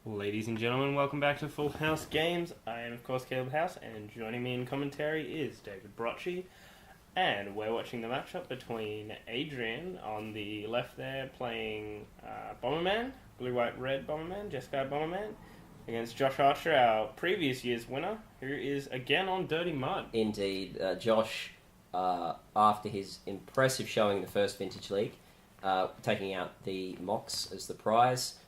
Ladies and gentlemen, welcome back to Full House Games. I am, of course, Caleb House, and joining me in commentary is David Brocci. And we're watching the matchup between Adrian on the left there playing Bomberman, blue-white-red Bomberman, Jeskai Bomberman, against Josh Archer, our previous year's winner, who is again on Dirty Mud. Indeed. Josh, after his impressive showing in the first Vintage League, taking out the Mox as the prize,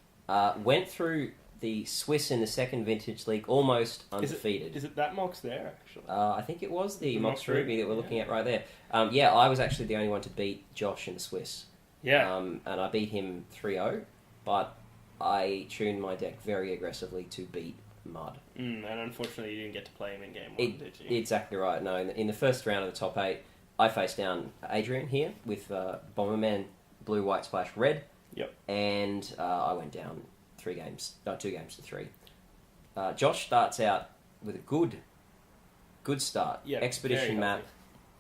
went through the Swiss in the second Vintage League almost undefeated. Is it that Mox there, actually? I think it was the Mox Ruby that we're looking at right there. I was actually the only one to beat Josh in the Swiss. Yeah. And I beat him 3-0, but I tuned my deck very aggressively to beat Mud. And unfortunately you didn't get to play him in game one, did you? Exactly right. No, in the first round of the top 8, I faced down Adrian here with Bomberman, blue, white, splash, red. Yep. And I went down 2 games to 3. Josh starts out with a good start. Yeah, Expedition map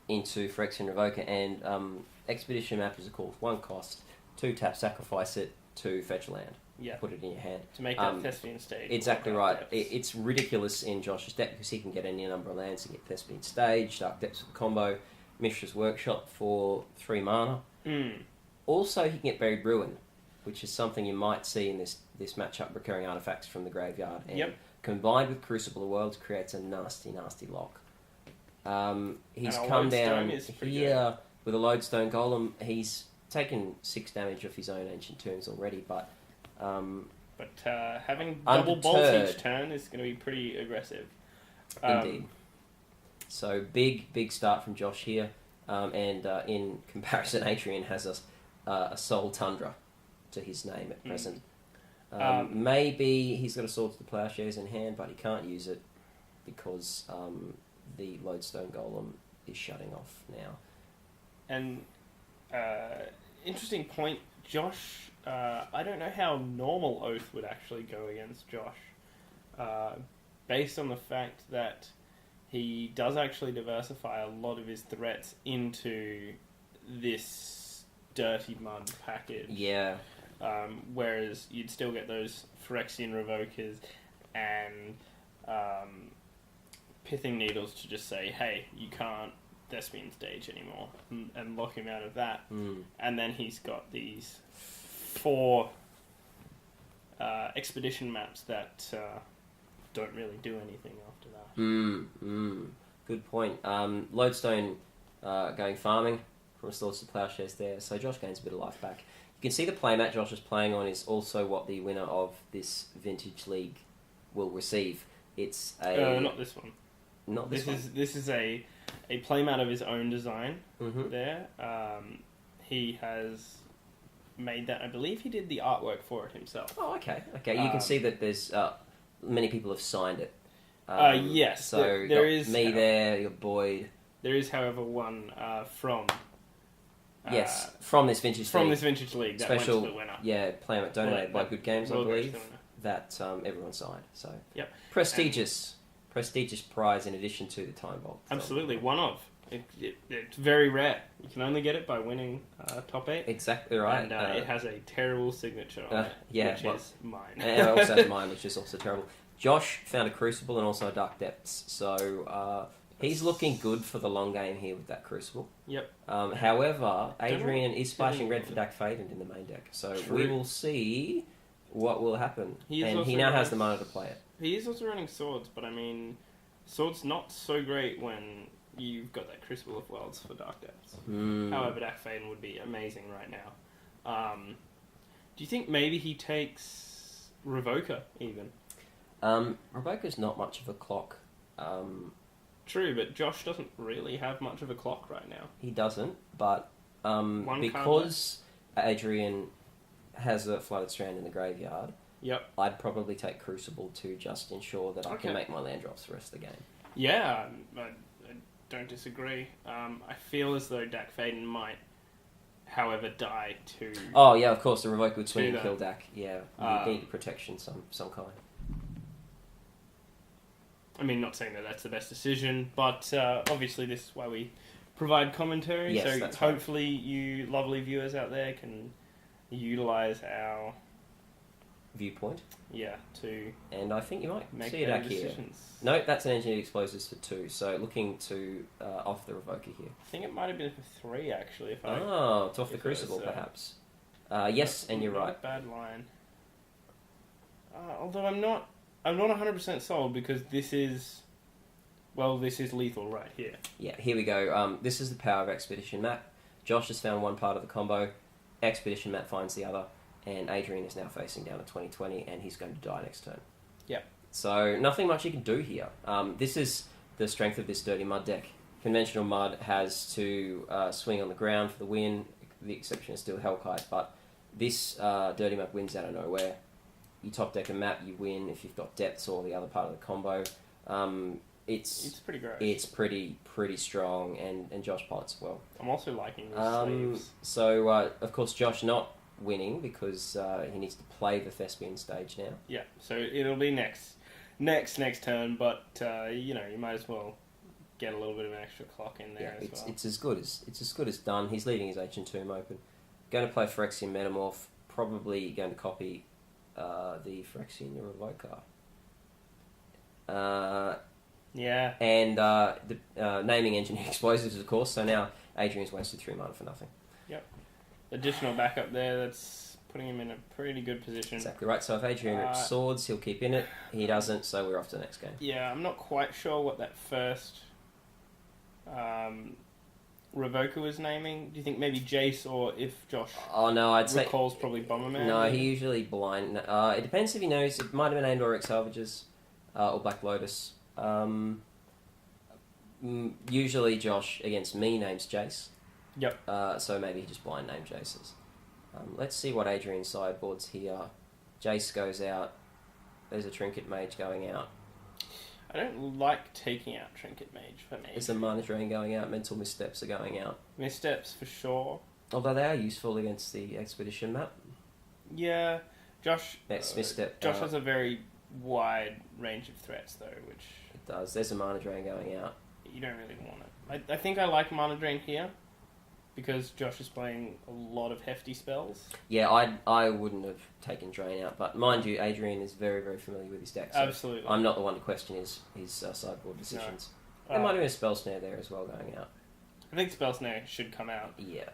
into Phyrexian Revoker, and Expedition map is a call for 1 cost, 2 tap, sacrifice it to fetch land. Yeah. Put it in your hand. To make that Thespian stage. Exactly right. It's ridiculous in Josh's deck because he can get any number of lands to get Thespian stage, Dark Depths with combo, Mishra's Workshop for 3 mana. Also, he can get Buried Ruin, which is something you might see in this matchup, recurring artifacts from the graveyard. And combined with Crucible of Worlds, creates a nasty, nasty lock. He's come down here with a Lodestone Golem. He's taken 6 damage off his own Ancient Tombs already, but having double bolts each turn is going to be pretty aggressive. Indeed. So big start from Josh here, and in comparison, Adrian has a Soul Tundra to his name at present. Maybe he's got a Sword to the Plowshares in hand, but he can't use it because the Lodestone Golem is shutting off now. And interesting point, Josh. I don't know how normal Oath would actually go against Josh, based on the fact that he does actually diversify a lot of his threats into this Dirty Mud package. Yeah. Whereas you'd still get those Phyrexian Revokers and Pithing Needles to just say, hey, you can't Thespian stage anymore, and lock him out of that. And then he's got these 4 expedition maps that don't really do anything after that. Good point. Lodestone going farming from Swords to Plowshares there, so Josh gains a bit of life back. You can see the playmat Josh is playing on is also what the winner of this Vintage League will receive. It's a... not this one. Not this one? This is a playmat of his own design there. He has made that. I believe he did the artwork for it himself. Oh, okay. You can see that there's... many people have signed it. Yes. So there is... me there, your Boyd... There is, however, one from... yes, from this Vintage League. This Vintage League that special, went to the winner. Yeah, playmat donated by Good Games, I believe, the that everyone signed. So, yep. Prestigious prize in addition to the Time Vault. Absolutely, one of. It's very rare. You can only get it by winning top 8. Exactly right. And it has a terrible signature on it, which is mine. And it also has mine, which is also terrible. Josh found a Crucible and also a Dark Depths, so... he's looking good for the long game here with that Crucible. Yep. However, Adrian is splashing red for Dak Faden in the main deck, so we will see what will happen. He now has the mana to play it. He is also running Swords, but I mean, Swords not so great when you've got that Crucible of Worlds for Dark Depths. However, Dak Faden would be amazing right now. Do you think maybe he takes Revoker even? Revoker's not much of a clock. True, but Josh doesn't really have much of a clock right now. He doesn't, but because Adrian has a Flooded Strand in the graveyard, I'd probably take Crucible to just ensure that I can make my land drops the rest of the game. Yeah, I don't disagree. I feel as though Dak Faden might, however, die to... Oh, yeah, of course, the Revoker would swing and kill Dak. Yeah, you need protection some kind. I mean, not saying that that's the best decision, but obviously this is why we provide commentary. Yes, so hopefully you lovely viewers out there can utilise our viewpoint. Yeah, to And I think you might make see it better back here. decisions. No, that's an engineered explosives for 2. So looking to off the revoker here. I think it might have been for 3 actually. If It's off the if it crucible was, perhaps. Yes, and you're not right. a bad line. Although I'm not 100% sold because this is lethal right here. Yeah, here we go. This is the power of Expedition Map. Josh has found one part of the combo. Expedition Map finds the other. And Adrian is now facing down to 2020, and he's going to die next turn. Yeah. So nothing much you can do here. This is the strength of this Dirty Mud deck. Conventional Mud has to swing on the ground for the win. The exception is still Hellkite, but this Dirty Mud wins out of nowhere. You top deck a map, you win if you've got depths or the other part of the combo. It's pretty great. It's pretty strong, and Josh pilots well. I'm also liking these sleeves. So of course Josh not winning because he needs to play the Thespian stage now. Yeah, so it'll be next turn, but you might as well get a little bit of an extra clock in there as well. It's as good as done. He's leaving his Ancient Tomb open. Going to play Phyrexian Metamorph. Probably going to copy the Phyrexian Revoker. Yeah. And the naming Engineered Explosives, of course. So now Adrian's wasted 3 mana for nothing. Yep. Additional backup there. That's putting him in a pretty good position. Exactly right. So if Adrian rips swords, he'll keep in it. He doesn't, so we're off to the next game. Yeah, I'm not quite sure what that first Revoker was naming. Do you think maybe Jace, or if Josh recalls probably Bomberman? No, he usually blind. It depends if he knows. It might have been named Oryx Salvages or Black Lotus. Usually Josh against me names Jace. Yep. So maybe he just blind named Jace's. Let's see what Adrian's sideboard's here. Jace goes out. There's a Trinket Mage going out. I don't like taking out Trinket Mage for me. There's a Mana Drain going out. Mental Missteps are going out. Missteps for sure. Although they are useful against the Expedition map. Yeah. Josh Misstep. Josh has a very wide range of threats though, which... It does. There's a Mana Drain going out. You don't really want it. I think I like Mana Drain here, because Josh is playing a lot of hefty spells. Yeah, I wouldn't have taken Drain out, but mind you, Adrian is very, very familiar with his deck. So absolutely. I'm not the one to question his sideboard decisions. No. There might have been a Spell Snare there as well going out. I think Spell Snare should come out. Yeah.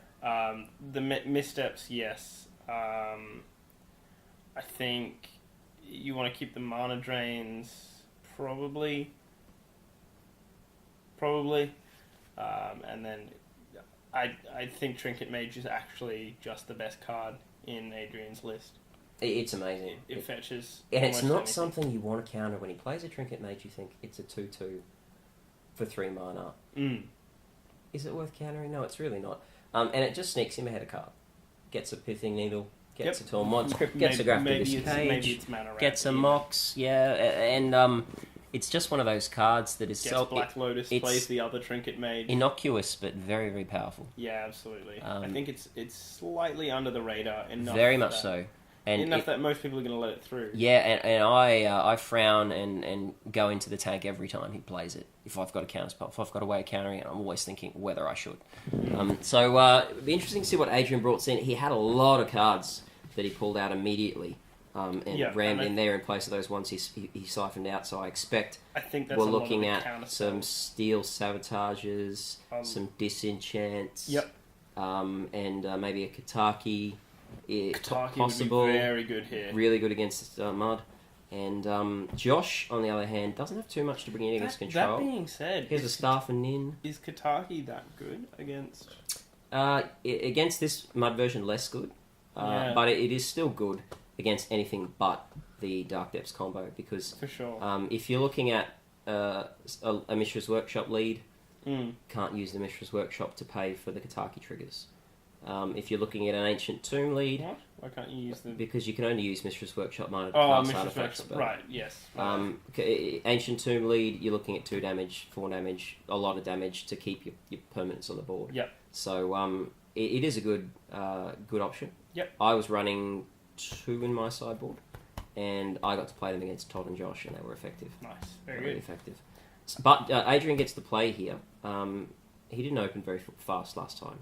The missteps, yes. I think you want to keep the Mana Drains, probably. And then I think Trinket Mage is actually just the best card in Adrian's list. It's amazing. It fetches. And it's not anything. something you want to counter. When he plays a Trinket Mage, you think it's a 2/2 for 3 mana. Is it worth countering? No, it's really not. And it just sneaks him ahead of card. Gets a Pithing Needle, gets a Tormod, gets a Grafdigger's Cage, gets a Mox, and it's just one of those cards that is Black Lotus, plays the other Trinket Mage. Innocuous, but very, very powerful. Yeah, absolutely. I think it's slightly under the radar enough. Very much so. And enough that most people are going to let it through. Yeah, and I frown and go into the tank every time he plays it. If I've got a counterspell, if I've got a way of countering it, I'm always thinking whether I should. So it'd be interesting to see what Adrian brought in. He had a lot of cards that he pulled out immediately. Rammed in there in place of those ones he siphoned out. So I think we're looking at some Steel Sabotages, some Disenchants, and maybe a Kataki. Kataki possible, would be very good here. Really good against Mud. And Josh, on the other hand, doesn't have too much to bring in against control. That being said, here's a Staff and Nin. Is Kataki that good against? Against this Mud version, less good. But it is still good against anything but the Dark Depths combo, because for sure. If you're looking at a Mishra's Workshop lead, can't use the Mishra's Workshop to pay for the Kataki triggers. If you're looking at an Ancient Tomb lead... What? Why can't you use them? Because you can only use Mishra's Workshop mana to cast artifacts. Right, yes. Ancient Tomb lead, you're looking at 2 damage, 4 damage, a lot of damage to keep your permanents on the board. Yep. So it is a good option. Yep. I was running 2 in my sideboard, and I got to play them against Todd and Josh, and they were effective. Nice. Very good. Effective. But Adrian gets the play here. He didn't open very fast last time.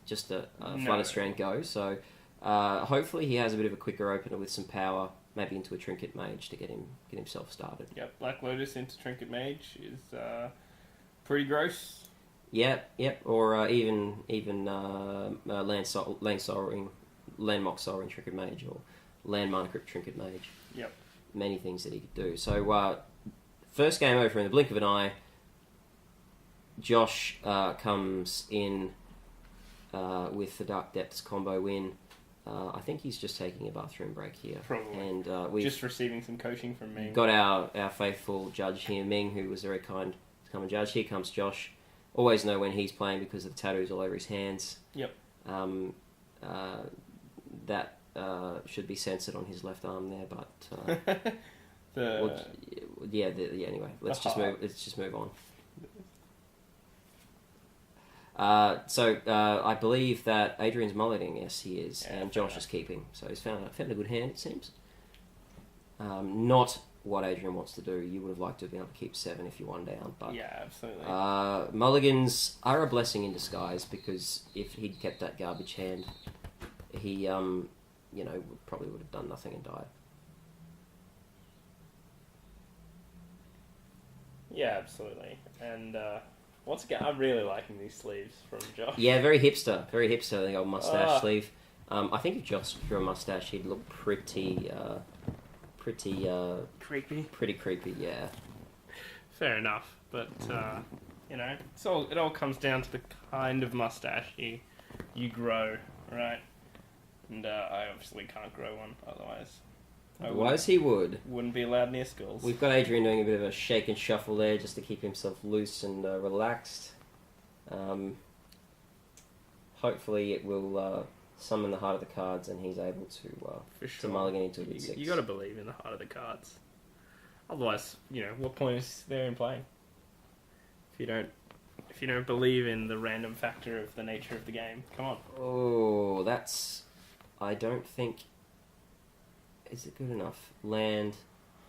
Just a Flooded Strand go. So hopefully he has a bit of a quicker opener with some power. maybe into a Trinket Mage to get himself started. Yep, Black Lotus into Trinket Mage is pretty gross. Yep. Or even Landmock Soaring Trinket Mage or Land Mana Crypt Trinket Mage. Yep. Many things that he could do. So first game over in the blink of an eye. Josh comes in with the Dark Depths combo win. I think he's just taking a bathroom break here. Probably. And we've just receiving some coaching from Ming. Got our faithful judge here, Ming, who was very kind to come and judge. Here comes Josh. Always know when he's playing because of the tattoos all over his hands. Yep. That should be censored on his left arm there, but anyway, let's just move on. I believe that Adrian's mulleting. Yes, he is, and Josh is keeping. So he's found a good hand, it seems. Not what Adrian wants to do. You would have liked to have been able to keep 7 if you won down, but yeah, absolutely. Mulligans are a blessing in disguise because if he'd kept that garbage hand, he probably would have done nothing and died. Yeah, absolutely. And once again, I'm really liking these sleeves from Josh. Yeah, very hipster, the old mustache sleeve. I think if Josh grew a mustache, he'd look pretty creepy. Pretty creepy, yeah. Fair enough, but it all comes down to the kind of mustache you grow, right? And I obviously can't grow one, otherwise He wouldn't be allowed near schools. We've got Adrian doing a bit of a shake and shuffle there just to keep himself loose and relaxed. Hopefully it will summon the heart of the cards and he's able to mulligan into a good 6. You got to believe in the heart of the cards. Otherwise, what point is there in playing? If you don't believe in the random factor of the nature of the game, come on. Oh, I don't think... Is it good enough? Land.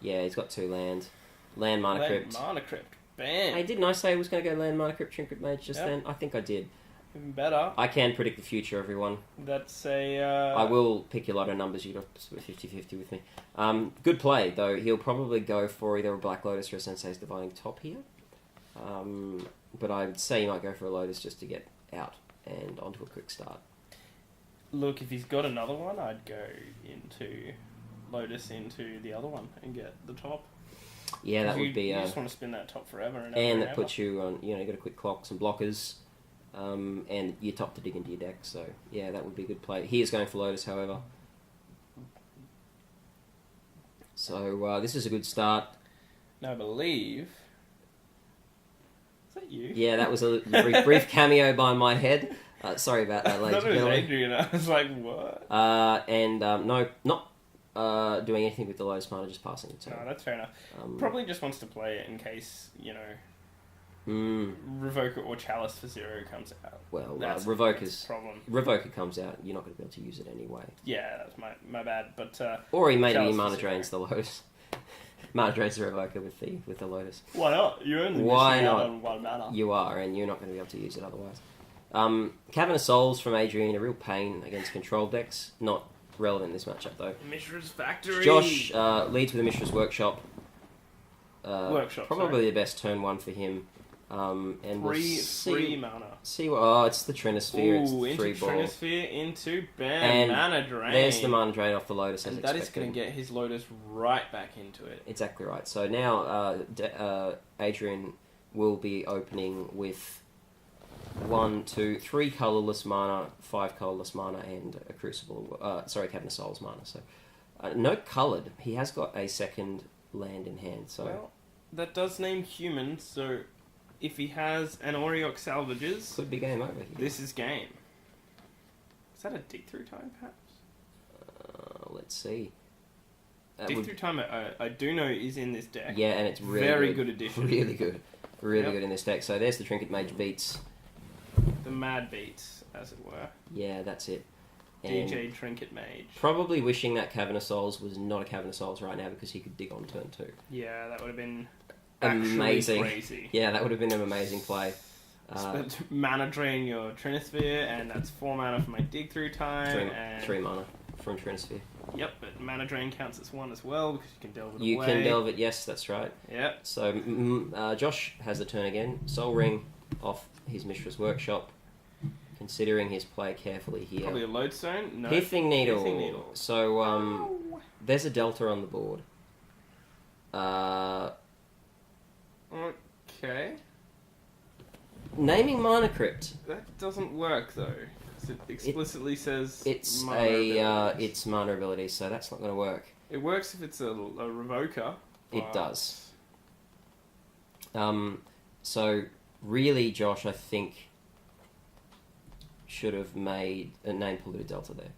Yeah, he's got 2 land. Land Mana Crypt. Mana Crypt. Bam. Hey, didn't I say I was going to go Land Mana Crypt Trinket Mage just then? I think I did. Even better. I can predict the future, everyone. That's a... I will pick your lot of numbers. You got 50-50 with me. Good play, though. He'll probably go for either a Black Lotus or a Sensei's Divining Top here. But I would say he might go for a Lotus just to get out and onto a quick start. Look, if he's got another one, I'd go into Lotus into the other one and get the top. Yeah, that would be... You just want to spin that top forever. And that puts you on... You got a quick clock, some blockers, and your top to dig into your deck. So, yeah, that would be a good play. He is going for Lotus, however. So, this is a good start. Now, I believe... Is that you? Yeah, that was a brief cameo by my head. Sorry about that, ladies and gentlemen. Adrian. I was like, what? No, not doing anything with the Lotus Mana, just passing it to him. No, that's fair enough. Probably just wants to play it in case, Revoker or Chalice for 0 comes out. Well, that's problem. Revoker comes out, you're not going to be able to use it anyway. Yeah, that's my bad. But or he maybe Mana Drains the Lotus. Mana Drains the Revoker with the Lotus. Why not? You're only missing out on 1 mana. You are, and you're not going to be able to use it otherwise. Cavern of Souls from Adrian, a real pain against control decks. Not relevant in this matchup, though. Mishra's Factory! Josh leads with a Mishra's Workshop. Probably the best turn 1 for him. And free mana. See what? It's the Trinisphere. Ooh, it's 3 ball. Trinisphere into and Mana Drain. There's the Mana Drain off the Lotus. And that is going to get his Lotus right back into it. Exactly right. So now Adrian will be opening with 1, 2, 3 colourless mana, 5 colourless mana, and a Crucible. Cavern of Souls mana. So no coloured. He has got a second land in hand. So well, that does name human. So if he has an Auriok Salvages, could be game over here. This is game. Is that a dig through time, perhaps? Let's see. Dig through time, I do know is in this deck. Yeah, and it's really very good addition. Really good. Really good in this deck. So there's the Trinket Mage beats. The mad beats, as it were. Yeah, that's it. And DJ Trinket Mage. Probably wishing that Cavern of Souls was not a Cavern of Souls right now because he could dig on turn 2. Yeah, that would have been amazing. Crazy. Yeah, that would have been an amazing play. Mana drain your Trinisphere, and that's 4 mana for my dig through time. 3 mana from Trinisphere. Yep, but Mana Drain counts as one as well because you can delve it You away. can delve it, yes, that's right. Yep. So Josh has the turn again. Soul Ring off his Mishra's Workshop. Considering his play carefully here. Probably a Lodestone? No. Pithing Needle. Pithing Needle. So, there's a Delta on the board. Okay. Naming Mana Crypt. That doesn't work, though. Because it explicitly says It's mana a abilities. it's mana ability, so that's not going to work. It works if it's a Revoker. It but- does. So, really, Josh, I think should have made a name polluted Delta there.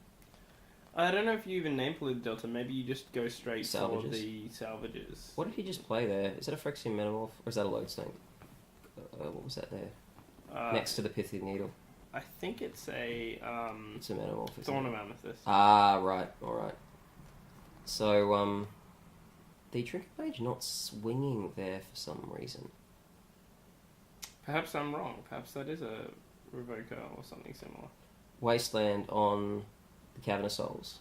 I don't know if you even name polluted Delta. Maybe you just go straight for Salvages. the salvages. What did he just play there? Is that a Phyrexian Metamorph, or is that a Lodestone? What was that there? Next to the Pithing Needle. I think it's a It's a Metamorph, isn't Thorn it? of Amethyst. Ah, right, alright. So, the Trinket Mage not swinging there for some reason. Perhaps I'm wrong. Perhaps that is a Revoker or something similar. Wasteland on the Cavern of Souls.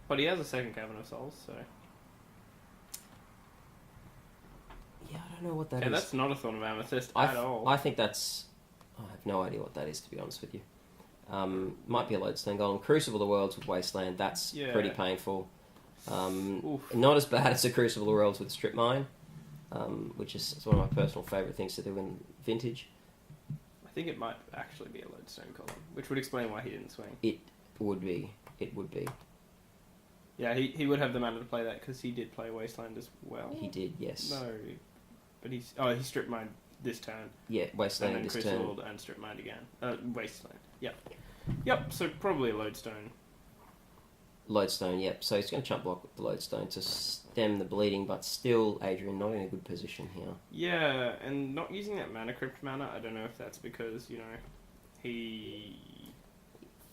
But he has a second Cavern of Souls, so... Yeah, I don't know what that Okay, is. that's not a Thorn of Amethyst I at all. I think that's... I have no idea what that is, to be honest with you. Might be a Lodestone Golem. Crucible of the Worlds with Wasteland, that's Yeah. pretty painful. Oof. Not as bad as a Crucible of the Worlds with Strip Mine, which is one of my personal favourite things to do in Vintage. I think it might actually be a Lodestone Column, which would explain why he didn't swing. It would be. Yeah, he would have the mana to play that because he did play Wasteland as well. He did, yes. No, but he stripped mine this turn, Yeah, and Wasteland then this turn. Crucibled and stripped mine again. Wasteland. Yep. So probably a Lodestone. Lodestone, yep. So he's going to chump block with the Lodestone to stem the bleeding, but still, Adrian, not in a good position here. Yeah, and not using that Mana Crypt mana. I don't know if that's because he.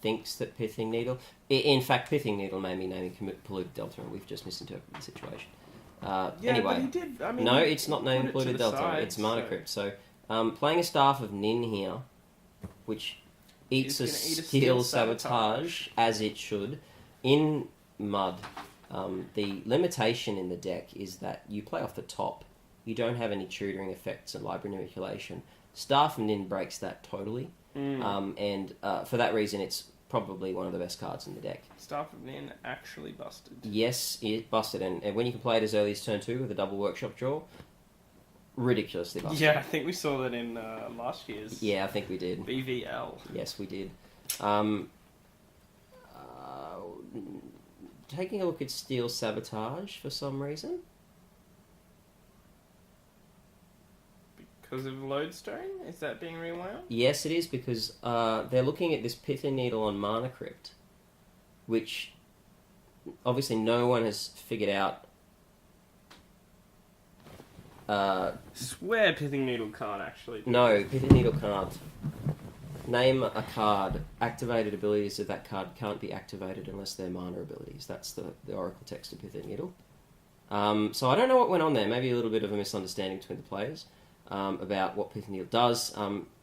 Thinks that Pithing Needle... In fact, Pithing Needle made me naming Polluted Delta, and we've just misinterpreted the situation. Anyway, but he did. I mean, no, it's not put named it to Polluted the Delta, side, it's Mana so- Crypt. So, playing a Staff of Nin here, which eats a He's gonna eat a Steel Steel Sabotage, as it should, in Mud. The limitation in the deck is that you play off the top. You don't have any tutoring effects and library manipulation. Staff of Nin breaks that totally. And for that reason, it's probably one of the best cards in the deck. Staff of Nin actually busted. Yes, it busted, and when you can play it as early as turn 2 with a double workshop draw, ridiculously busted. Yeah, I think we saw that in last year's Yeah, I think we did. BVL. Yes, we did. Taking a look at Steel Sabotage for some reason. Because of Lodestone? Is that being rewound? Yes, it is, because they're looking at this Pithing Needle on Mana Crypt, which obviously no one has figured out. Swear Pithing Needle can't actually. No, Pithing Needle can't. Name a card. Activated abilities of that card can't be activated unless they're mana abilities. That's the Oracle text of Pithing Needle. So I don't know what went on there. Maybe a little bit of a misunderstanding between the players about what Pithing Needle does.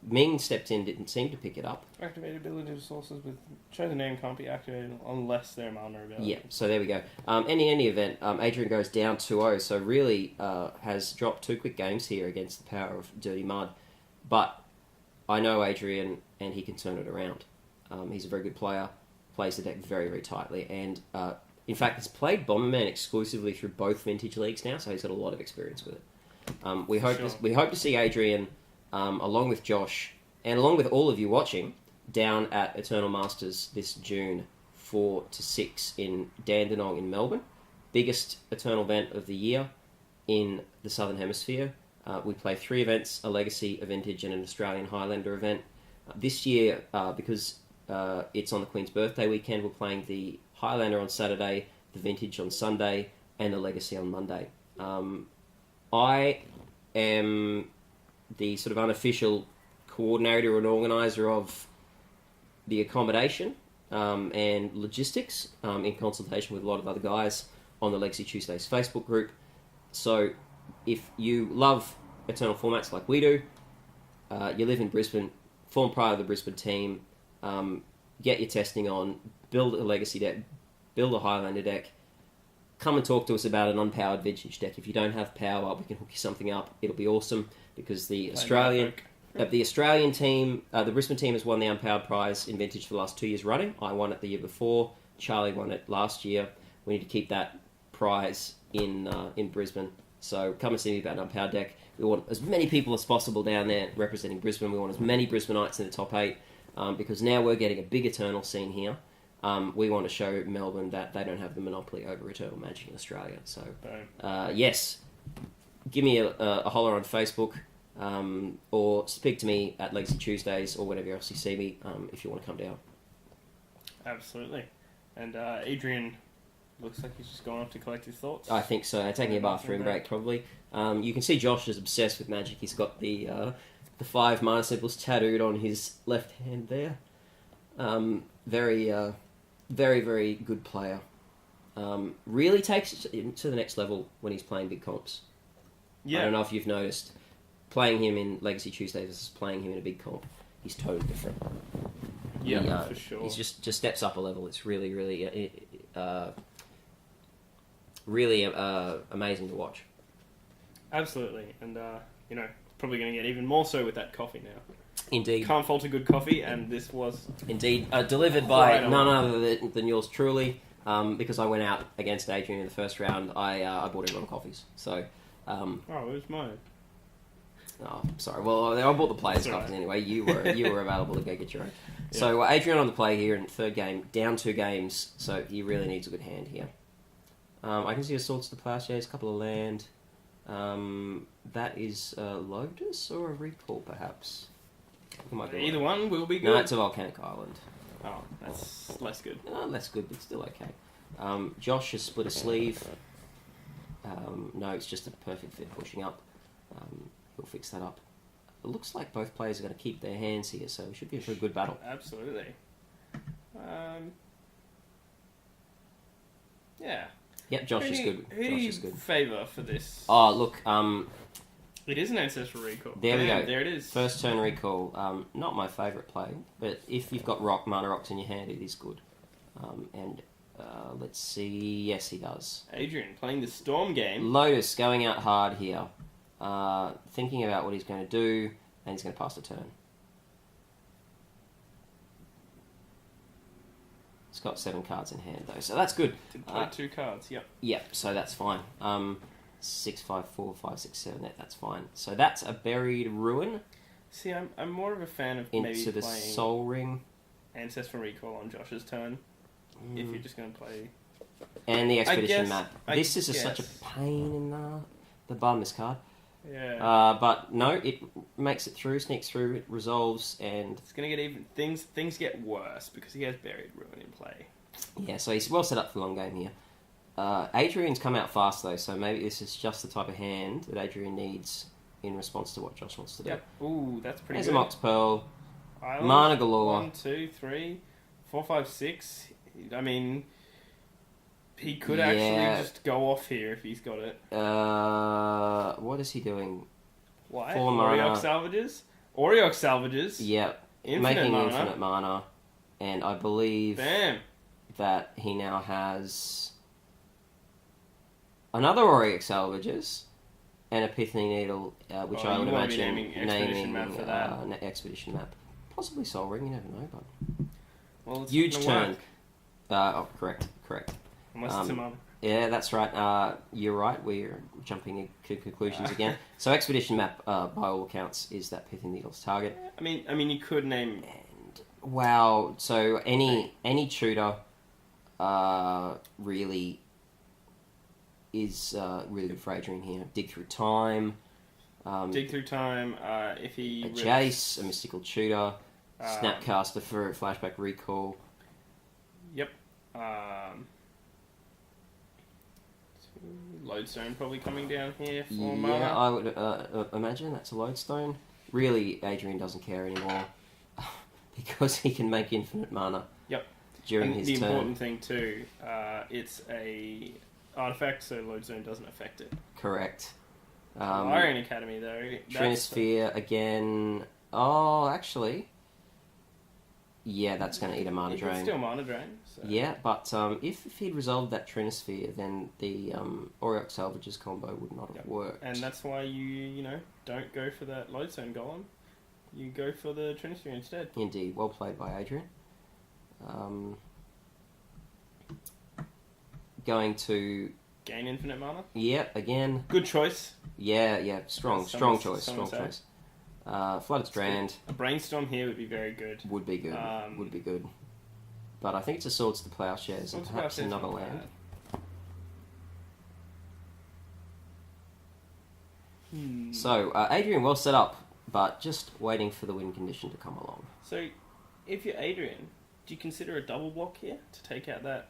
Ming stepped in, didn't seem to pick it up. Activated ability of sources with chosen name can't be activated unless they're mana ability. Yeah, so there we go. In any event, Adrian goes down 2-0, so really has dropped 2 quick games here against the power of Dirty Mud. But I know Adrian, and he can turn it around. He's a very good player, plays the deck very, very tightly, and in fact has played Bomberman exclusively through both Vintage Leagues now, so he's got a lot of experience with it. We hope to see Adrian, along with Josh, and along with all of you watching, down at Eternal Masters this June 4 to 6 in Dandenong in Melbourne. Biggest Eternal event of the year in the Southern Hemisphere. We play 3 events, a Legacy, a Vintage, and an Australian Highlander event. This year, because it's on the Queen's birthday weekend, we're playing the Highlander on Saturday, the Vintage on Sunday, and the Legacy on Monday. I am the sort of unofficial coordinator and organiser of the accommodation and logistics in consultation with a lot of other guys on the Legacy Tuesdays Facebook group. So if you love Eternal formats like we do, you live in Brisbane, form part of the Brisbane team, get your testing on, build a Legacy deck, build a Highlander deck, come and talk to us about an unpowered vintage deck. If you don't have power, we can hook you something up. It'll be awesome because the Australian team, the Brisbane team, has won the unpowered prize in vintage for the last 2 years running. I won it the year before. Charlie won it last year. We need to keep that prize in Brisbane. So come and see me about an unpowered deck. We want as many people as possible down there representing Brisbane. We want as many Brisbaneites in the top 8 because now we're getting a big Eternal scene here. We want to show Melbourne that they don't have the monopoly over Eternal Magic in Australia. So, yes, give me a holler on Facebook or speak to me at Legacy Tuesdays or whenever else you see me if you want to come down. Absolutely. And Adrian looks like he's just gone off to collect his thoughts. I think so. Taking a bathroom break, probably. You can see Josh is obsessed with Magic. He's got the 5 mana symbols tattooed on his left hand there. Very, very good player. Really takes it to the next level when he's playing big comps. Yeah. I don't know if you've noticed. Playing him in Legacy Tuesdays versus playing him in a big comp, he's totally different. Yeah, for sure. He's just steps up a level. It's really amazing to watch. Absolutely. And, probably going to get even more so with that coffee now. Indeed. Can't fault a good coffee, and this was... Indeed. Delivered by none other than yours truly. Because I went out against Adrian in the first round, I bought everyone coffees. So... where's mine? Oh, sorry. Well, I bought the players' coffees anyway. You were available to go get your own. Yeah. So Adrian on the play here in the third game, down 2 games, so he really needs a good hand here. I can see a Swords to the Plowshares, a couple of land. That is a Lotus or a Recall, perhaps? Either one will be good. No, it's a Volcanic Island. Oh, that's less good. Less good, but still okay. Josh has split a sleeve. No, it's just a perfect fit pushing up. He'll fix that up. It looks like both players are going to keep their hands here, so it should be a pretty good battle. Absolutely. Yeah. Yep, Josh is good. Who do you favour for this? Oh, look, it is an Ancestral Recall. There we go. There it is. First turn recall. Not my favourite play, but if you've got mana rocks in your hand, it is good. Let's see. Yes, he does. Adrian playing the Storm game. Lotus going out hard here. Thinking about what he's going to do, and he's going to pass the turn. He's got 7 cards in hand, though, so that's good. Did play 2 cards, yep. Yep, so that's fine. 6, 5, 4, 5, 6, 7, that's fine. So that's a Buried Ruin. See, I'm more of a fan of into maybe the playing Soul Ring. Ancestral Recall on Josh's turn, if you're just going to play... And the Expedition map. This is such a pain in the bum, this card. Yeah. But no, it makes it through, sneaks through, it resolves, and... It's going to get even... Things get worse, because he has Buried Ruin in play. Yeah, so he's well set up for the long game here. Adrian's come out fast, though, so maybe this is just the type of hand that Adrian needs in response to what Josh wants to do. Yep. Ooh, that's pretty There's good. a Mox Pearl. Island, Mana galore. 1, 2, 3, 4, 5, 6. I mean... He could actually just go off here if he's got it. What is he doing? Why? 4 mana. Auriok salvages. Yep. Making infinite mana. And I believe that he now has another Auriok salvages and Epiphany Needle, which I would imagine naming map for that. Expedition map. Possibly Soul Ring, you never know, but... Well, it's huge turn. Correct. Unless it's a mana. Yeah, that's right. You're right. We're jumping to conclusions again. So Expedition map, by all accounts, is that Pithing Needle's target. I mean, you could name. And wow. So any tutor, really is really good for Adrian here. Dig Through Time. If he a Jace, a Mystical Tutor, Snapcaster for Flashback Recall. Yep. Lodestone probably coming down here for mana. Yeah, I would imagine that's a Lodestone. Really, Adrian doesn't care anymore because he can make infinite mana. Yep. During his turn. The important thing too, it's a artifact, so Lodestone doesn't affect it. Correct. Iron Academy though. Trinisphere again. Oh, actually, yeah, that's going to eat a mana drain. It's still mana drain. So. Yeah, but if he'd resolved that Trinisphere, then the Aureox Salvages combo would not have worked. And that's why you don't go for that Lodestone Golem. You go for the Trinisphere instead. Indeed, well played by Adrian. Going to Gain infinite mana. Yeah, again. Good choice. Yeah, strong choice. Flooded Strand. A Brainstorm here would be very good. Would be good. But I think it's a Swords to Plowshares and perhaps another land. So, Adrian well set up, but just waiting for the win condition to come along. So, if you're Adrian, do you consider a double block here to take out that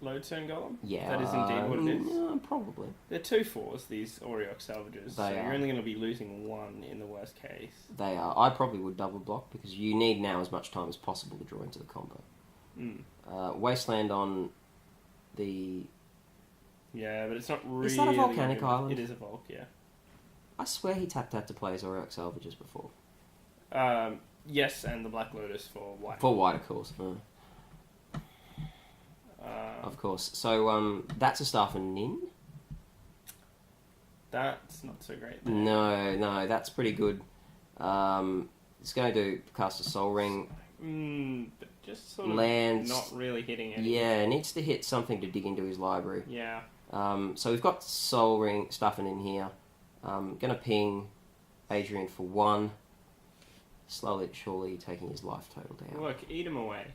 Lodestone Golem? Yeah. That is indeed what it is? Probably. They're 2/4s, these Aureox Salvages, so you're only going to be losing one in the worst case. They are. I probably would double block because you need now as much time as possible to draw into the combo. Wasteland on the... Yeah, but it's not really... Is that a volcanic island? It is a Volc, yeah. I swear he tapped out to play his Aureox Salvages before. Yes, and the Black Lotus for white. For white, of course. Of course. So, that's a Staff and Nin. That's not so great. There. No, that's pretty good. It's going to cast a Soul Ring. But just sort of lands, not really hitting anything. Yeah, needs to hit something to dig into his library. Yeah. So we've got Soul Ring stuffing in here. Gonna ping Adrian for 1. Slowly but surely taking his life total down. Look, eat him away.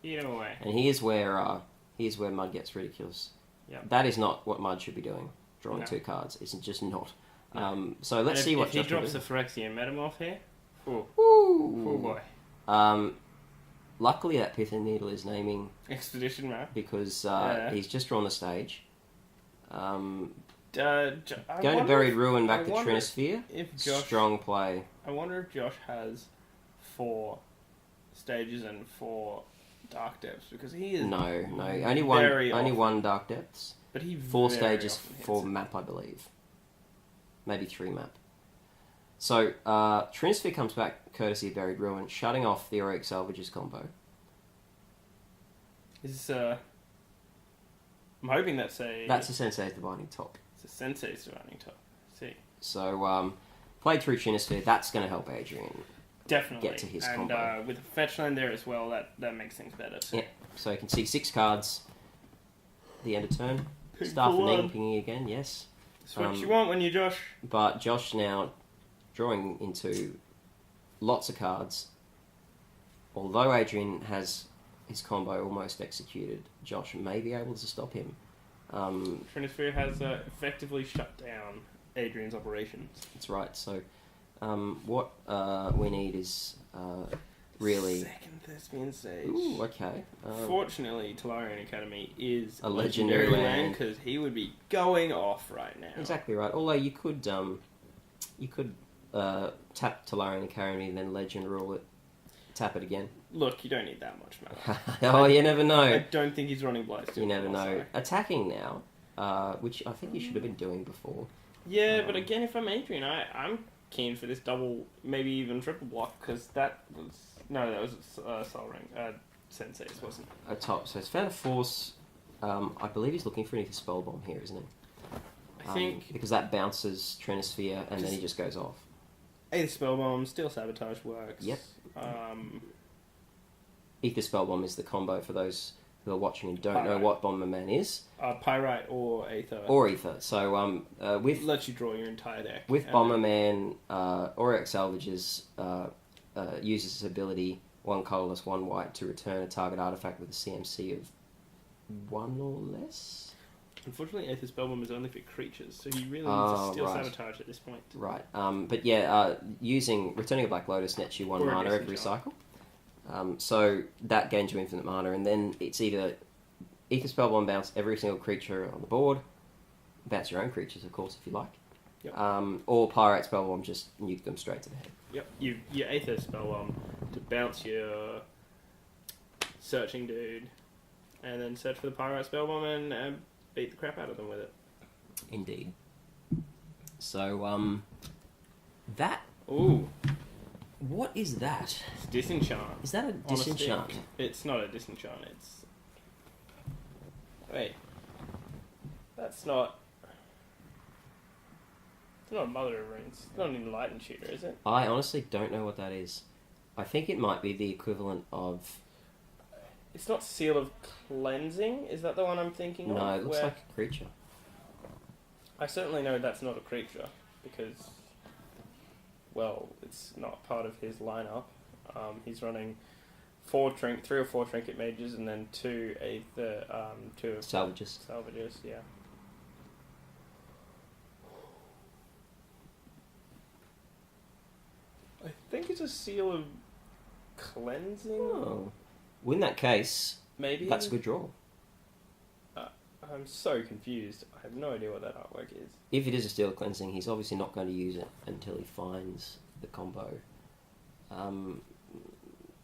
And here's where Mud gets ridiculous. Yep. That is not what Mud should be doing. Drawing No. 2 cards. It's just not. No. So let's see what if he Josh will drops do. the Phyrexian Metamorph here. Ooh. Ooh. Oh boy. Luckily that Pith and Needle is naming Expedition map. because he's just drawn the stage. Going to Buried Ruin back to Trinisphere. Strong play. I wonder if Josh has 4 stages and 4 Dark Depths because he is no, only one Dark Depths. But he 4 stages, 4 map, I believe. Maybe 3 map. So Trinisphere comes back courtesy of Buried Ruin, shutting off the Aureox Salvages combo. Is I'm hoping that's a Sensei's Divining Top. It's a Sensei's Divining Top. See. So played through Trinisphere. That's going to help Adrian. Definitely. Get to his combo. combo. With a fetch land there as well, that makes things better too. Yeah. So you can see 6 cards. The end of turn. Ping Staff for and Ning one. pinging again. Yes. That's what you want when you Josh. But Josh now drawing into lots of cards. Although Adrian has his combo almost executed, Josh may be able to stop him. Trinisphere has effectively shut down Adrian's operations. That's right. So what we need is really... Second Thespian Stage. Ooh, okay. Fortunately, Tolarian Academy is a legendary land because he would be going off right now. Exactly right. Although you could tap Tolarian Academy and then Legend Rule it, tap it again. Look, you don't need that much mana. Oh, you never know. I don't think he's running Blightstone. You never know. Attacking now, which I think you should have been doing before. Yeah, but again, if I'm Adrian, I'm keen for this double, maybe even triple block, because that was Soul Ring. Sensei's wasn't. A top. So it's Fan of Force. I believe he's looking for an Ether Spellbomb here, isn't he? I think because that bounces Trinisphere and then he just goes off. Either Spellbomb, Steel Sabotage works. Yep. Ether Spellbomb is the combo for those who are watching and don't know what Bomberman is. Pyrite or Aether. Or Ether. So with lets you draw your entire deck. With Bomberman, Aureox Salvages uses its ability 1 colourless, 1 white to return a target artifact with a CMC of 1 or less. Unfortunately, Aether Spellbomb is only for creatures, so he really needs to Steel Sabotage at this point. Right. But yeah, returning a Black Lotus nets you 1 mana every cycle. So that gains you infinite mana, and then it's either Ether Spellbomb bounce every single creature on the board, bounce your own creatures, of course, if you like, or Pyrite Spellbomb, just nuke them straight to the head. Yep, you Aether Spellbomb to bounce your searching dude, and then search for the Pyrite Spellbomb and beat the crap out of them with it. Indeed. So, that... Ooh. What is that? It's Disenchant. Is that a Disenchant? It's not a Disenchant, it's Wait. That's not... It's not a Mother of Runes. It's not an Enlightened Shooter, is it? I honestly don't know what that is. I think it might be the equivalent of... It's not Seal of Cleansing? Is that the one I'm thinking of? No, it looks like a creature. I certainly know that's not a creature, because, well, it's not part of his lineup. He's running 3 or 4 Trinket Mages, and then 2 Salvages. Salvages, yeah. I think it's a Seal of Cleansing. Oh. Well, in that case, Maybe. that's a good draw. I'm so confused. I have no idea what that artwork is. If it is a Steel Cleansing, he's obviously not going to use it until he finds the combo.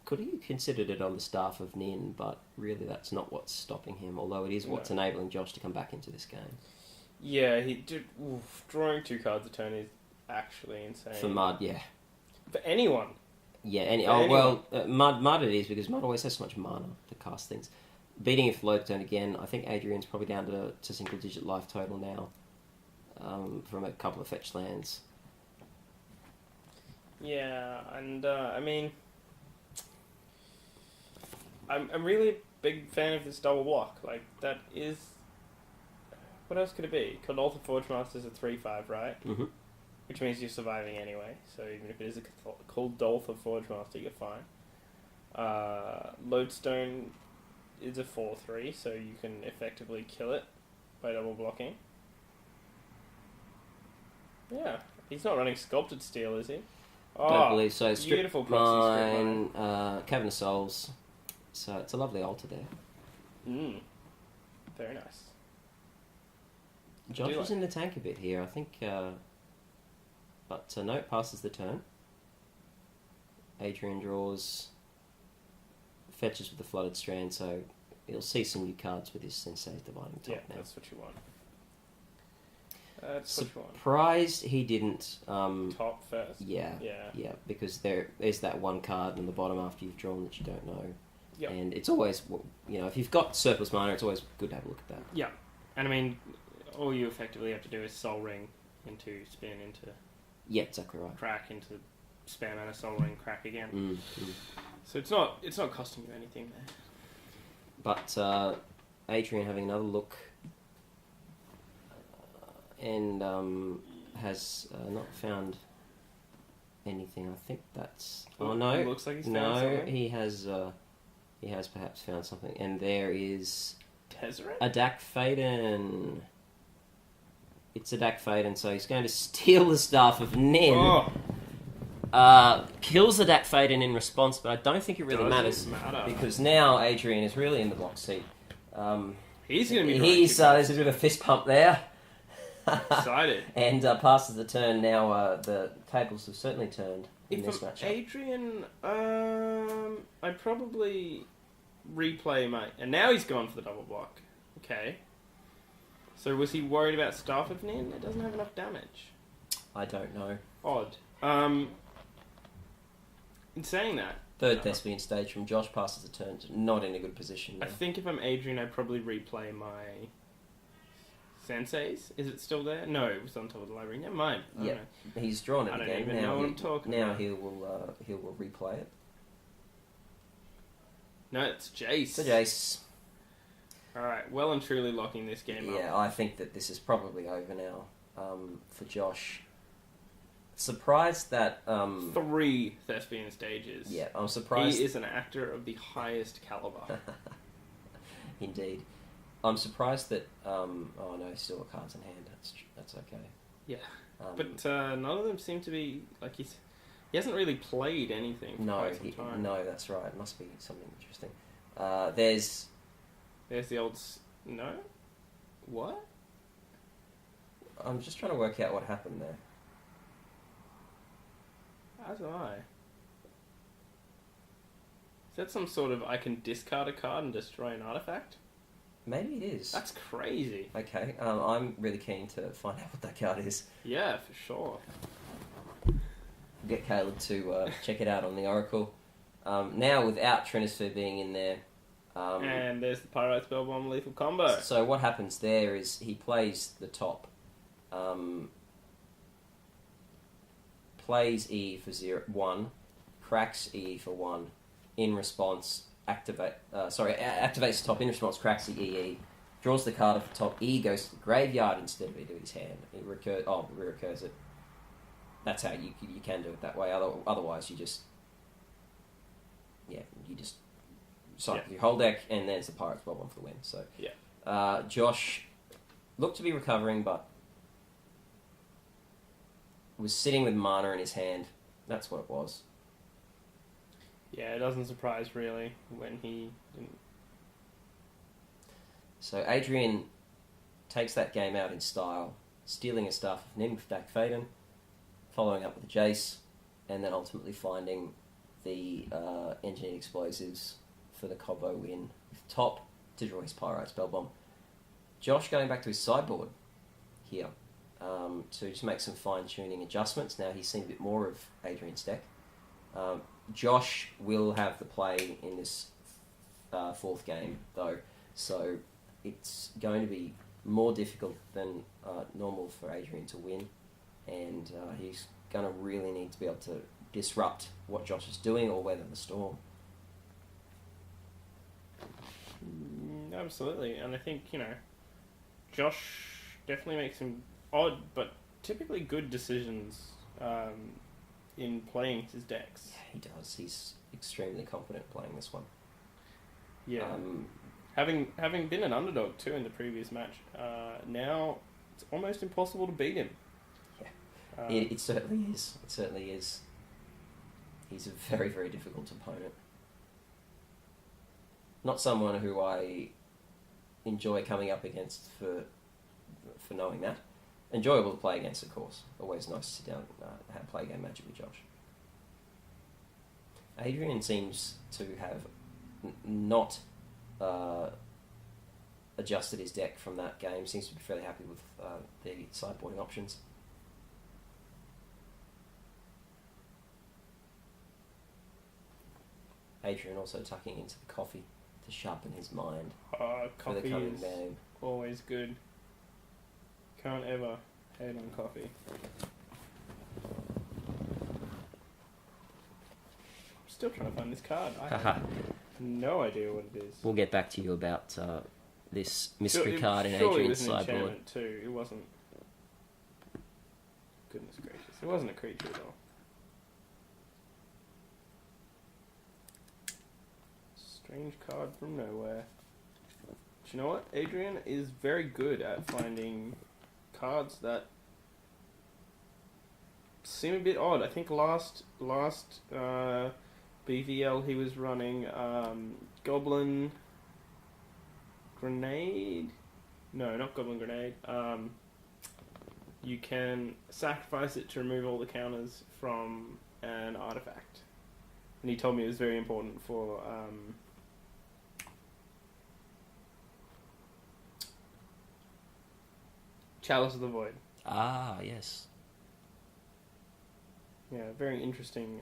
Could he have considered it on the staff of Nin, but really that's not what's stopping him, although it is what's enabling Josh to come back into this game. Yeah, he did. Drawing 2 cards a turn is actually insane. For Mud, yeah. For anyone. Yeah, Mud it is, because Mud always has so much mana to cast things. Beating it for low turn again, I think Adrian's probably down to single-digit life total now, from a couple of fetch lands. Yeah, and I mean, I'm really a big fan of this double block. Like, that is... What else could it be? Coldoltha Forgemaster's a 3/5, right? Mm-hmm. Which means you're surviving anyway, so even if it is a Coldoltha Forgemaster, you're fine. Lodestone is a 4/3, so you can effectively kill it by double blocking. Yeah, he's not running Sculpted Steel, is he? Don't believe so. Beautiful Strip Mine, Cavern of Souls. So it's a lovely altar there. Very nice. Josh is in the tank a bit here, I think. But no, it passes the turn. Adrian draws, fetches with the Flooded Strand, so he'll see some new cards with his Sensei's Dividing Top now. That's what you want. That's what you want. Surprised he didn't... top first. Yeah, because there's that one card in the bottom after you've drawn that you don't know. Yep. And it's always, if you've got surplus mana, it's always good to have a look at that. Yeah. And I mean, all you effectively have to do is Soul Ring into spin into... Yeah, exactly right. Crack into spam and a Soul Ring, crack again. So it's not costing you anything there. But Adrian having another look and has not found anything. I think that's... Oh no! It looks like he's found something. He has perhaps found something, and there is Tezzeret? a Dak Faden. It's a Dak Faden, so he's going to steal the Staff of Nin. Kills the Dak Faden in response, but I don't think it really matters because now Adrian is really in the box seat. He's going to be. There's a bit of a fist pump there. Excited. And passes the turn. Now the tables have certainly turned in this matchup. Adrian, I'd probably replay my... And now he's gone for the double block. Okay. So was he worried about Staff of Nin? It doesn't have enough damage. I don't know. Odd. In saying that... Third Thespian stage from Josh passes the turn. Not in a good position now. I think if I'm Adrian, I'd probably replay my... Sensei's? Is it still there? No, it was on top of the library. Never mind. Yeah, he's drawn it again. I don't even know what I'm talking about. Now he will replay it. No, it's Jace. It's a Jace. Alright, well and truly locking this game up. Yeah, I think that this is probably over now for Josh. Surprised that... 3 Thespian stages. Yeah, I'm surprised... He is an actor of the highest caliber. Indeed. I'm surprised that... oh no, he's still got cards in hand. That's okay. Yeah. But none of them seem to be... Like he hasn't really played anything for quite some time. No, that's right. It must be something interesting. There's the old... No? What? I'm just trying to work out what happened there. As am I. Is that some sort of I can discard a card and destroy an artifact? Maybe it is. That's crazy. Okay, I'm really keen to find out what that card is. Yeah, for sure. Get Caleb to check it out on the Oracle. Now, without Trinisphere being in there, And there's the Pyrite Spellbomb lethal combo. So what happens there is he plays the top, plays EE for 1, cracks EE for 1, in response activates the top, in response cracks the EE, draws the card off the top, EE goes to the graveyard instead of into his hand. It recurs it. That's how you can do it that way. Otherwise, you just cycle your whole deck, and there's the Pirates Bob on for the win. So Josh looked to be recovering, but was sitting with mana in his hand. That's what it was. Yeah, it doesn't surprise really when he didn't. So Adrian takes that game out in style, stealing a Staff of Nin with Dak Faden, following up with a Jace, and then ultimately finding the Engineered Explosives for the combo win with top to draw his Pyrite Spellbomb. Josh going back to his sideboard here to just make some fine-tuning adjustments. Now he's seen a bit more of Adrian's deck. Josh will have the play in this fourth game, though, so it's going to be more difficult than normal for Adrian to win, and he's going to really need to be able to disrupt what Josh is doing or weather the storm. Absolutely, and I think, Josh definitely makes some odd but typically good decisions in playing his decks. Yeah, he does. He's extremely confident playing this one. Yeah. Having been an underdog too in the previous match, now it's almost impossible to beat him. Yeah, it certainly is. It certainly is. He's a very, very difficult opponent. Not someone who I enjoy coming up against for knowing that. Enjoyable to play against, of course. Always nice to sit down and play a game Magic with Josh. Adrian seems to have not adjusted his deck from that game. Seems to be fairly happy with the sideboarding options. Adrian also tucking into the coffee to sharpen his mind for the Coffee coming is game. always good. Can't ever hate on coffee. I'm still trying to find this card. I have no idea what it is. We'll get back to you about this mystery card in Surely Adrian's it was an sideboard. enchantment too. It wasn't. Goodness gracious! It wasn't a creature at all. Strange card from nowhere. But you know what? Adrian is very good at finding cards that seem a bit odd. I think last BVL he was running Goblin Grenade. No, not Goblin Grenade. You can sacrifice it to remove all the counters from an artifact. And he told me it was very important for Chalice of the Void. Ah, yes. Yeah, very interesting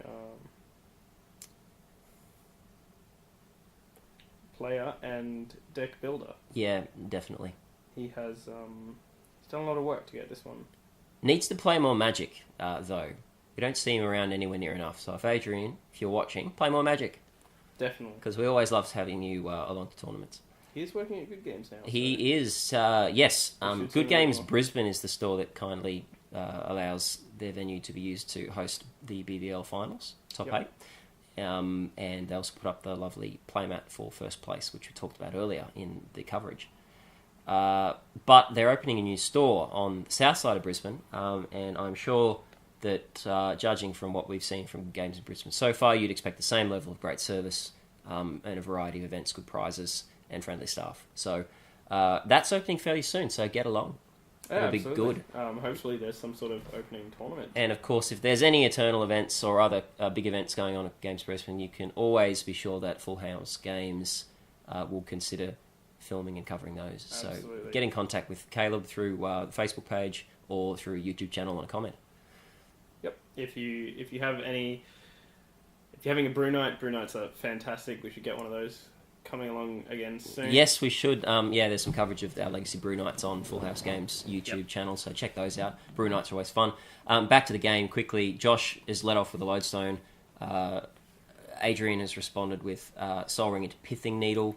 player and deck builder. Yeah, definitely. He has he's done a lot of work to get this one. Needs to play more Magic, though. We don't see him around anywhere near enough. So if Adrian, if you're watching, play more Magic. Definitely. Because we always love having you along to tournaments. He's working at Good Games now. He is, yes. Good Games Brisbane is the store that kindly allows their venue to be used to host the BVL Finals, top 8. And they also put up the lovely playmat for first place, which we talked about earlier in the coverage. But they're opening a new store on the south side of Brisbane, and I'm sure that judging from what we've seen from Games in Brisbane so far, you'd expect the same level of great service and a variety of events, good prizes, and friendly staff. So that's opening fairly soon, so get along. It'll be good. Hopefully there's some sort of opening tournament. And of course, if there's any Eternal events or other big events going on at Games Brisbane, you can always be sure that Full House Games will consider filming and covering those. Absolutely. So get in contact with Caleb through the Facebook page or through a YouTube channel and a comment. Yep. If you have any, if you're having a brew nights are fantastic. We should get one of those coming along again soon. Yes, we should. There's some coverage of our Legacy Brew Nights on Full House Games YouTube channel, so check those out. Brew Nights are always fun. Back to the game quickly. Josh is let off with a lodestone. Adrian has responded with Soul Ring into Pithing Needle.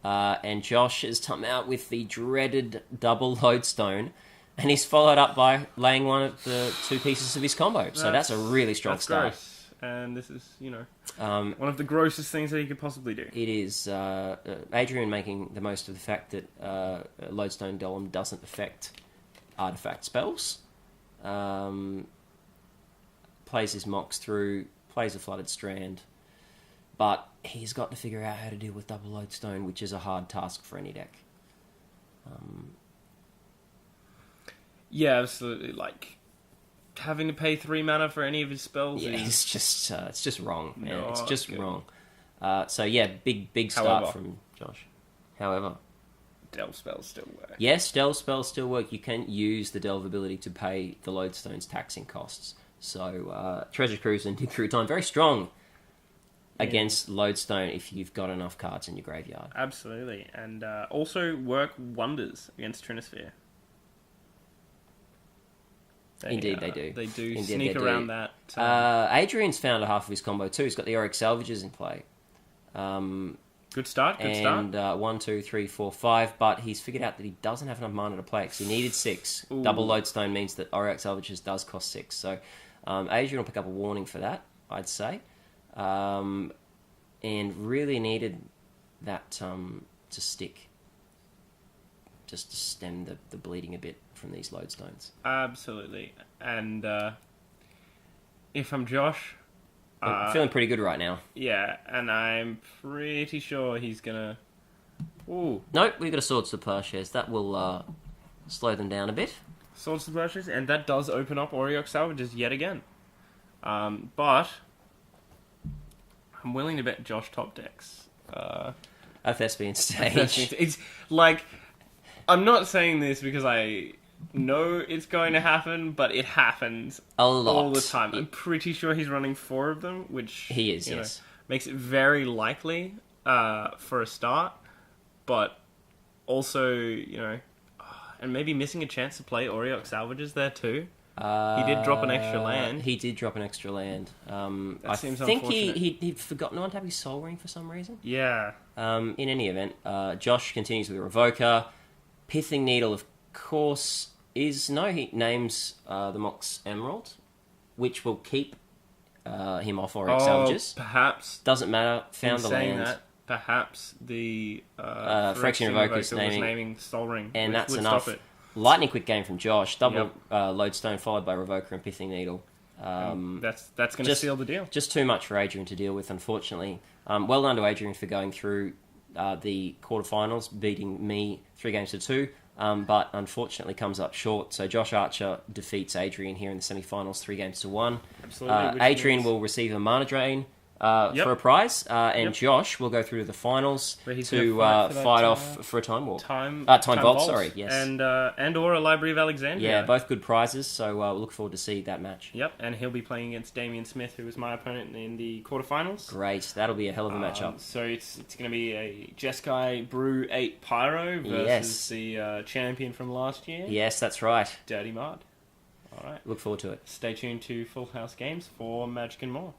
And Josh has come out with the dreaded double lodestone. And he's followed up by laying one of the two pieces of his combo. So that's a really strong start. Gross. And this is, one of the grossest things that he could possibly do. It is Adrian making the most of the fact that Lodestone Golem doesn't affect artifact spells. Plays his Mox through, plays a Flooded Strand. But he's got to figure out how to deal with double Lodestone, which is a hard task for any deck. Yeah, absolutely. Like, having to pay 3 mana for any of his spells it's just wrong, man. No, it's just good. wrong. Big start from Josh. However, Delve spells still work. yes, Delve spells still work. You can use the Delve ability to pay the Lodestone's taxing costs. So, Treasure Cruise and Dig Through Time, very strong against Lodestone if you've got enough cards in your graveyard. Absolutely. And also work wonders against Trinisphere. Indeed, they do. They do Indeed, sneak they around do. that. Adrian's found a half of his combo too. He's got the Auric Salvages in play. Good start. And 1, 2, 3, 4, 5, but he's figured out that he doesn't have enough mana to play because he needed 6. Ooh. Double Lodestone means that Auric Salvages does cost 6. So Adrian will pick up a warning for that, I'd say. And really needed that to stick. Just to stem the bleeding a bit from these Lodestones. Absolutely. And if I'm Josh... I'm feeling pretty good right now. Yeah, and I'm pretty sure he's gonna... Ooh. Nope, we've got a Swords to Plowshares. That will slow them down a bit. Swords to Plowshares, and that does open up Auriok Salvages yet again. But I'm willing to bet Josh top decks. At Thespian stage. It's like... I'm not saying this because I know it's going to happen, but it happens a lot. All the time. I'm pretty sure he's running 4 of them, which he is, yes. Makes it very likely for a start, but also, and maybe missing a chance to play Auriok Salvages there too. He did drop an extra land. He did drop an extra land. I seems think unfortunate. he'd forgotten not to have his Soul Ring for some reason. Yeah. In any event, Josh continues with a Revoker. Pithing Needle, of course, he names the Mox Emerald, which will keep him off Auric Salvages. Perhaps. Doesn't matter, found the land. That, perhaps the Phyrexian Revoker is naming Soul Ring. And that's would enough. Stop it. Lightning quick game from Josh. Double Lodestone followed by Revoker and Pithing Needle. That's going to seal the deal. Just too much for Adrian to deal with, unfortunately. Well done to Adrian for going through the quarterfinals, beating me 3 games to 2, but unfortunately comes up short. So Josh Archer defeats Adrian here in the semi-finals, 3 games to 1. Absolutely. Adrian will receive a Mana Drain for a prize, and Josh will go through to the finals to fight off for a Time Warp. Time Vault, sorry, yes. And or a Library of Alexandria. Yeah, both good prizes, so we'll look forward to see that match. Yep, and he'll be playing against Damien Smith, who was my opponent in the quarterfinals. Great, that'll be a hell of a matchup. So it's going to be a Jeskai Brew 8 Pyro versus the champion from last year. Yes, that's right. Dirty Mud. All right. Look forward to it. Stay tuned to Full House Games for Magic and more.